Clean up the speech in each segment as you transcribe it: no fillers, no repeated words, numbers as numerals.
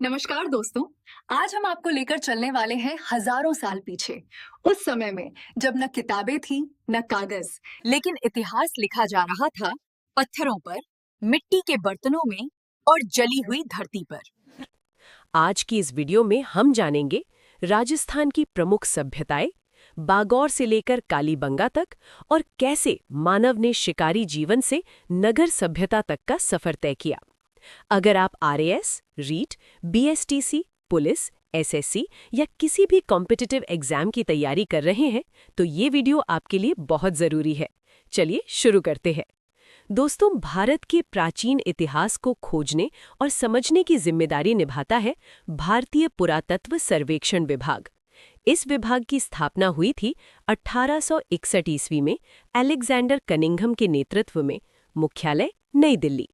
नमस्कार दोस्तों। आज हम आपको लेकर चलने वाले हैं हजारों साल पीछे, उस समय में जब न किताबें थी न कागज, लेकिन इतिहास लिखा जा रहा था पत्थरों पर, मिट्टी के बर्तनों में और जली हुई धरती पर। आज की इस वीडियो में हम जानेंगे राजस्थान की प्रमुख सभ्यताएं, बागौर से लेकर कालीबंगा तक, और कैसे मानव ने शिकारी जीवन से नगर सभ्यता तक का सफर तय किया। अगर आप RAS, REET, BSTC, police, SSC या किसी भी कॉम्पिटिटिव एग्जाम की तैयारी कर रहे हैं तो ये वीडियो आपके लिए बहुत जरूरी है। चलिए शुरू करते हैं। दोस्तों, भारत के प्राचीन इतिहास को खोजने और समझने की जिम्मेदारी निभाता है भारतीय पुरातत्व सर्वेक्षण विभाग। इस विभाग की स्थापना हुई थी 1861 ईस्वी में अलेक्जेंडर कनिंघम के नेतृत्व में, मुख्यालय नई दिल्ली।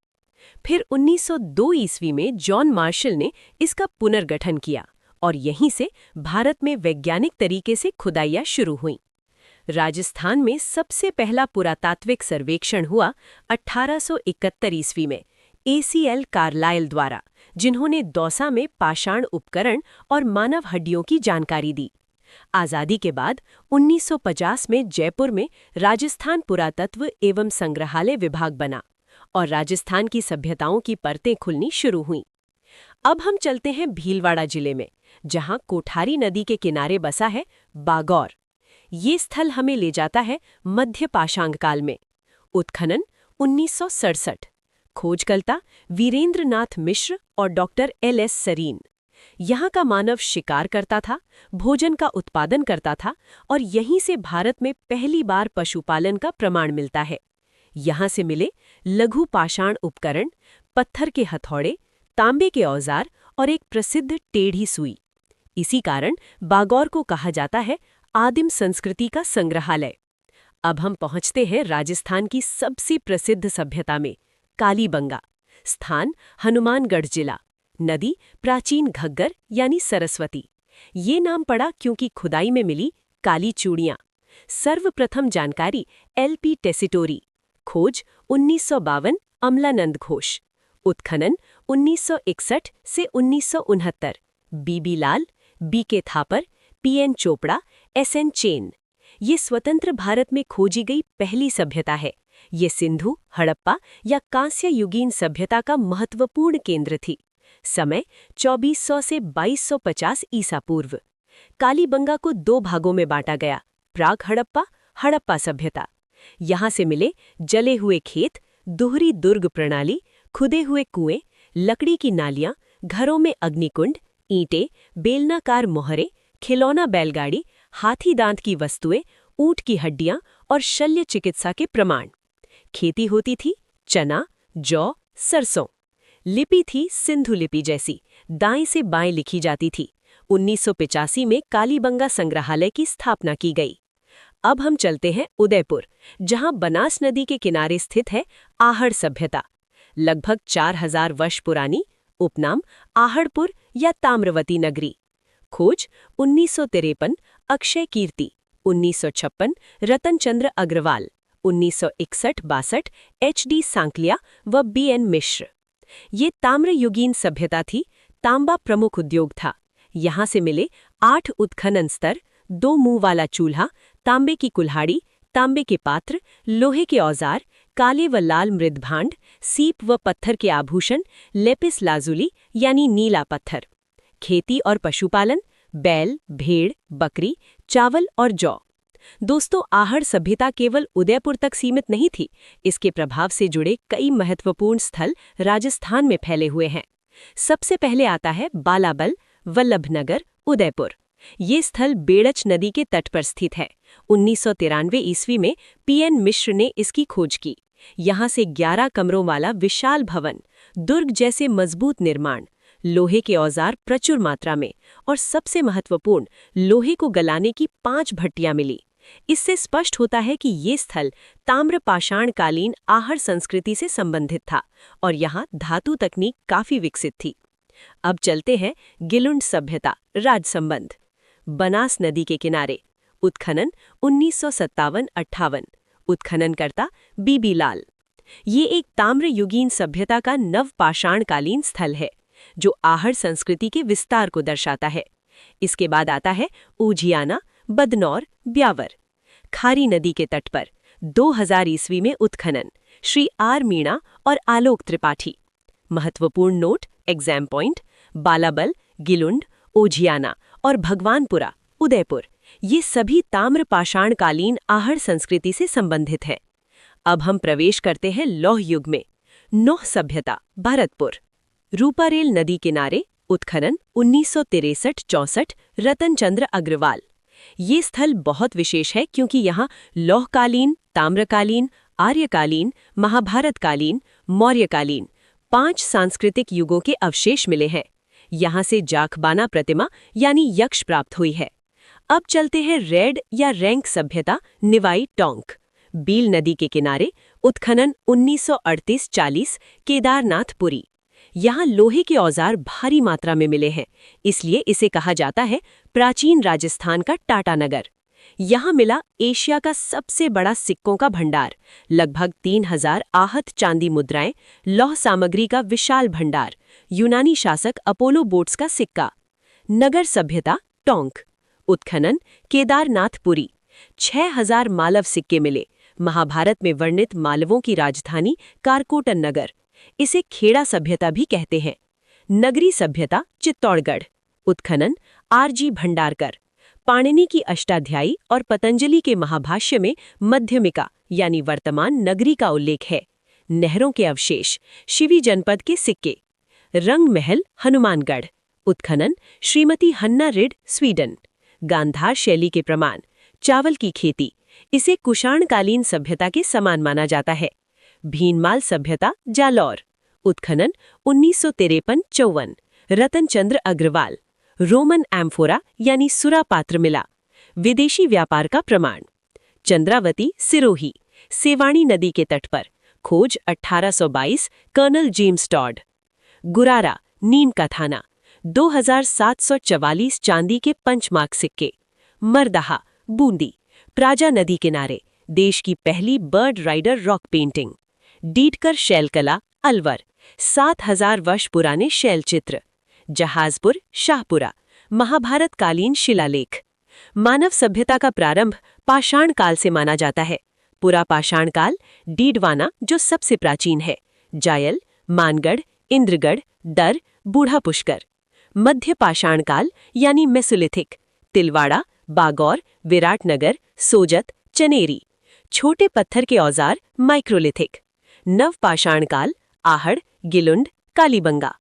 फिर 1902 ईस्वी में जॉन मार्शल ने इसका पुनर्गठन किया और यहीं से भारत में वैज्ञानिक तरीके से खुदाइयां शुरू हुईं। राजस्थान में सबसे पहला पुरातात्विक सर्वेक्षण हुआ 1871 ईस्वी में एसीएल कार्लाइल द्वारा, जिन्होंने दौसा में पाषाण उपकरण और मानव हड्डियों की जानकारी दी। आज़ादी के बाद 1950 में जयपुर में राजस्थान पुरातत्व एवं संग्रहालय विभाग बना और राजस्थान की सभ्यताओं की परतें खुलनी शुरू हुईं। अब हम चलते हैं भीलवाड़ा जिले में, जहां कोठारी नदी के किनारे बसा है बागौर। ये स्थल हमें ले जाता है मध्य पाषाण काल में। उत्खनन 1967, खोजकर्ता वीरेंद्र नाथ मिश्र और डॉक्टर एल.एस. सरीन। यहाँ का मानव शिकार करता था, भोजन का उत्पादन करता था और यहीं से भारत में पहली बार पशुपालन का प्रमाण मिलता है। यहाँ से मिले लघु पाषाण उपकरण, पत्थर के हथौड़े, तांबे के औजार और एक प्रसिद्ध टेढ़ी सुई। इसी कारण बागौर को कहा जाता है आदिम संस्कृति का संग्रहालय। अब हम पहुंचते हैं राजस्थान की सबसे प्रसिद्ध सभ्यता में, कालीबंगा। स्थान हनुमानगढ़ जिला। नदी प्राचीन घग्गर यानी सरस्वती। ये नाम पड़ा क्योंकि खुदाई में मिली काली चूड़ियां। सर्वप्रथम जानकारी एल.पी. टेसिटोरी। खोज 1952, अमलानंद घोष। उत्खनन 1961 से 1969, B B Lal, B K. Thapar, P N. Chopra, S N. Chen. ये स्वतंत्र भारत में खोजी गई पहली सभ्यता है। ये सिंधु, हड़प्पा या कांस्य युगीन सभ्यता का महत्वपूर्ण केंद्र थी। समय 2400 से 2250 ईसा पूर्व। कालीबंगा को दो भागों में बांटा गया, प्राग हड़प्पा, हड़प्पा सभ्यता। यहाँ से मिले जले हुए खेत, दोहरी दुर्ग प्रणाली, खुदे हुए कुएं, लकड़ी की नालियां, घरों में अग्निकुंड, ईंटें, बेलनाकार मोहरे, खिलौना बैलगाड़ी, हाथी दांत की वस्तुएं, ऊंट की हड्डियां और शल्य चिकित्सा के प्रमाण। खेती होती थी चना, जौ, सरसों। लिपि थी सिंधु लिपि जैसी, दाएं से बाएं लिखी जाती थी। 1985 में कालीबंगा संग्रहालय की स्थापना की गई। अब हम चलते हैं उदयपुर, जहां बनास नदी के किनारे स्थित है आहड़ सभ्यता। लगभग 4000 वर्ष पुरानी, उपनाम आहड़पुर या ताम्रवती नगरी। खोज 1953, अक्षय कीर्ति। 1956, रतनचंद्र अग्रवाल। 1961-62, एच.डी. सांकलिया व बी.एन. मिश्र। ये ताम्रयुगीन सभ्यता थी, तांबा प्रमुख उद्योग था। यहाँ से मिले 8 उत्खनन स्तर, 2 मुंह वाला चूल्हा, तांबे की कुल्हाड़ी, तांबे के पात्र, लोहे के औजार, काले व लाल मृदभांड, सीप व पत्थर के आभूषण, लेपिस लाजुली यानी नीला पत्थर। खेती और पशुपालन, बैल, भेड़, बकरी, चावल और जौ। दोस्तों, आहड़ सभ्यता केवल उदयपुर तक सीमित नहीं थी। इसके प्रभाव से जुड़े कई महत्वपूर्ण स्थल राजस्थान में फैले हुए हैं। सबसे पहले आता है बालाबल, वल्लभनगर, उदयपुर। ये स्थल बेड़च नदी के तट पर स्थित है। 1993 ईस्वी में पी.एन. मिश्र ने इसकी खोज की। यहाँ से 11 कमरों वाला विशाल भवन, दुर्ग जैसे मजबूत निर्माण, लोहे के औजार प्रचुर मात्रा में और सबसे महत्वपूर्ण, लोहे को गलाने की 5 भट्टियां मिली। इससे स्पष्ट होता है कि ये स्थल ताम्र पाषाणकालीन आहड़ संस्कृति से संबंधित था और यहाँ धातु तकनीक काफी विकसित थी। अब चलते हैं गिलुंड सभ्यता, राजसंबंध। बनास नदी के किनारे। उत्खनन 1957-58। उत्खननकर्ता बीबी लाल। ये एक ताम्रयुगीन सभ्यता का नवपाषाणकालीन स्थल है। जो आहड़ संस्कृति के विस्तार को दर्शाता है। इसके बाद आता है ऊझियाना, बदनौर, ब्यावर। खारी नदी के तट पर 2000 ईस्वी में उत्खनन, श्री आर मीणा और आलोक त्रिपाठी। महत्वपूर्ण नोट, एग्जाम पॉइंट: बालाबल, गिलुंड, ओझियाना और भगवानपुरा, उदयपुर, ये सभी ताम्र पाषाणकालीन आहड़ संस्कृति से संबंधित हैं। अब हम प्रवेश करते हैं लौह युग में। नौह सभ्यता, भरतपुर। रूपारेल नदी किनारे, उत्खनन 1963-64, रतनचंद्र अग्रवाल। ये स्थल बहुत विशेष है क्योंकि यहाँ लौहकालीन, ताम्रकालीन, आर्यकालीन, महाभारतकालीन, मौर्यकालीन 5 सांस्कृतिक युगों के अवशेष मिले हैं। यहाँ से जाखबाना प्रतिमा यानी यक्ष प्राप्त हुई है। अब चलते हैं रेड या रैंक सभ्यता, निवाई टोंक। बील नदी के किनारे, उत्खनन 1938-40, केदारनाथपुरी। यहाँ लोहे के औजार भारी मात्रा में मिले हैं, इसलिए इसे कहा जाता है प्राचीन राजस्थान का टाटानगर। यहाँ मिला एशिया का सबसे बड़ा सिक्कों का भंडार, लगभग 3000 आहत चांदी मुद्राएं, लौह सामग्री का विशाल भंडार, यूनानी शासक अपोलो बोट्स का सिक्का। नगर सभ्यता, टोंक। उत्खनन, केदारनाथपुरी। 6000 मालव सिक्के मिले, महाभारत में वर्णित मालवों की राजधानी कारकोटन नगर। इसे खेड़ा सभ्यता भी कहते हैं। नगरी सभ्यता, चित्तौड़गढ़। उत्खनन, आरजी भंडारकर। पाणिनि की अष्टाध्यायी और पतंजलि के महाभाष्य में मध्यमिका यानी वर्तमान नगरी का उल्लेख है। नहरों के अवशेष, शिवी जनपद के सिक्के। रंग महल, हनुमानगढ़। उत्खनन, श्रीमती हन्ना रिड, स्वीडन। गांधार शैली के प्रमाण, चावल की खेती। इसे कुषाणकालीन सभ्यता के समान माना जाता है। भीनमाल सभ्यता, जालौर। उत्खनन 1953-54, रतनचंद्र अग्रवाल। रोमन एम्फोरा यानी सुरा पात्र मिला, विदेशी व्यापार का प्रमाण। चंद्रावती, सिरोही, सेवाणी नदी के तट पर, खोज 1822, कर्नल जेम्स टॉड। गुरारा, नीम का थाना, 2744 चांदी के पंचमार्क सिक्के। मरदहा, बूंदी, प्राजा नदी किनारे, देश की पहली बर्ड राइडर रॉक पेंटिंग। डीडकर शैलकला, अलवर, 7000 वर्ष पुराने शैल चित्र। जहाजपुर, शाहपुरा, महाभारतकालीन शिलालेख। मानव सभ्यता का प्रारंभ पाषाण काल से माना जाता है। पुरा पाषाण काल, डीडवाना जो सबसे प्राचीन है, जायल, मानगढ़, इंद्रगढ़, दर, बूढ़ा पुष्कर। मध्य पाषाण काल यानी मेसोलिथिक, तिलवाड़ा, बागौर, विराटनगर, सोजत, चनेरी। छोटे पत्थर के औजार, माइक्रोलिथिक। नव पाषाण काल, आहड़, गिलुंड, कालीबंगा।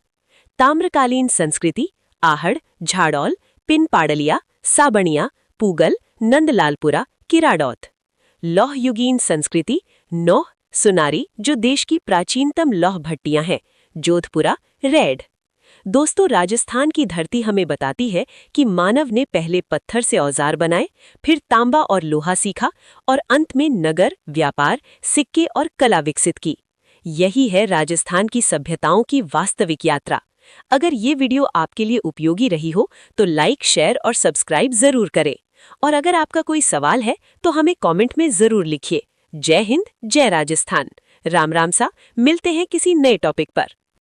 ताम्रकालीन संस्कृति, आहड़, झाड़ौल, पिनपाडलिया, साबणिया, पूगल, नंदलालपुरा, किराडौत। लौहयुगीन संस्कृति, नौह, सुनारी जो देश की प्राचीनतम लौह भट्टियां हैं, जोधपुरा, रेड। दोस्तों, राजस्थान की धरती हमें बताती है कि मानव ने पहले पत्थर से औजार बनाए, फिर तांबा और लोहा सीखा और अंत में नगर, व्यापार, सिक्के और कला विकसित की। यही है राजस्थान की सभ्यताओं की वास्तविक यात्रा। अगर ये वीडियो आपके लिए उपयोगी रही हो तो लाइक, शेयर और सब्सक्राइब जरूर करें। और अगर आपका कोई सवाल है तो हमें कमेंट में जरूर लिखिए। जय हिंद, जय राजस्थान। राम राम सा, मिलते हैं किसी नए टॉपिक पर।